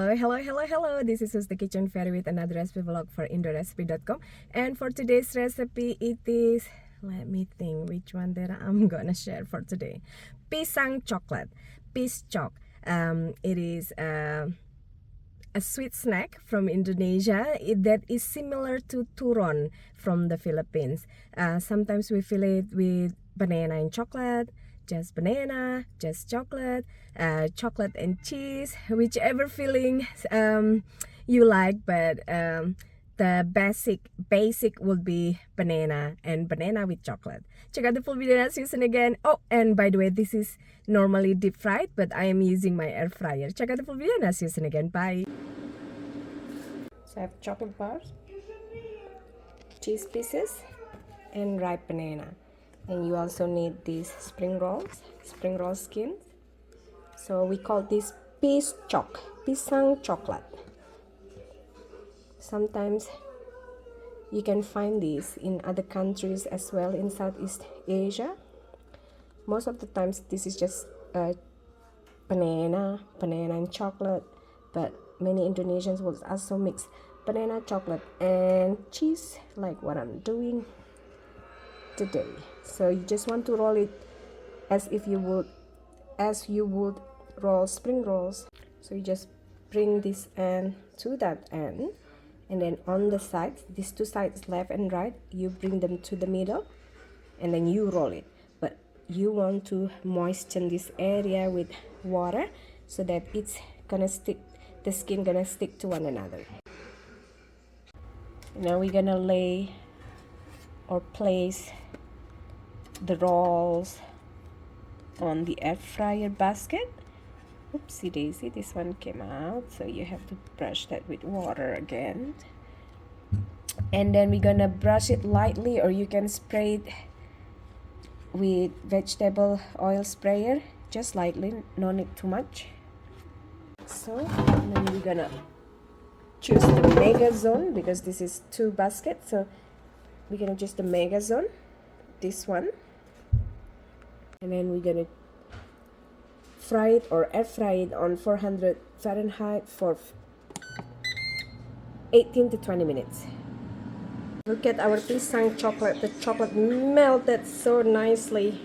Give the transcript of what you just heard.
Hello. This is the Kitchen Fairy with another recipe vlog for indorecipe.com. And for today's recipe, it is, let me think which one that I'm gonna share for today. Pisang Cokelat, PisCok. It is a sweet snack from Indonesia that is similar to turon from the Philippines. Sometimes we fill it with banana and chocolate, just banana, just chocolate, chocolate and cheese, whichever filling you like, but the basic would be banana and banana with chocolate. Check out the full video and see you soon again. Oh, and by the way, this is normally deep fried, but I am using my air fryer. Check out the full video and see you soon again. Bye. So I have chocolate bars, cheese pieces, and ripe banana. And you also need these spring roll skins. So we call this PisCok, Pisang Cokelat. Sometimes you can find these in other countries as well in Southeast Asia. Most of the times this is just banana and chocolate, but many Indonesians will also mix banana, chocolate, and cheese, like what I'm doing today. So you just want to roll it as you would roll spring rolls. So you just bring this end to that end, and then on the sides, these two sides, left and right, you bring them to the middle, and then you roll it. But you want to moisten this area with water so that it's gonna stick, the skin gonna stick to one another. Now we're gonna lay or place the rolls on the air fryer basket. Oopsie daisy, this one came out, so you have to brush that with water again. And then we're gonna brush it lightly, or you can spray it with vegetable oil sprayer, just lightly, no need too much. So then we're gonna choose the mega zone, because this is two baskets, so we're gonna choose the mega zone, this one. And then we're gonna fry it or air fry it on 400 Fahrenheit for 18 to 20 minutes. Look at our pisang chocolate. The chocolate melted so nicely.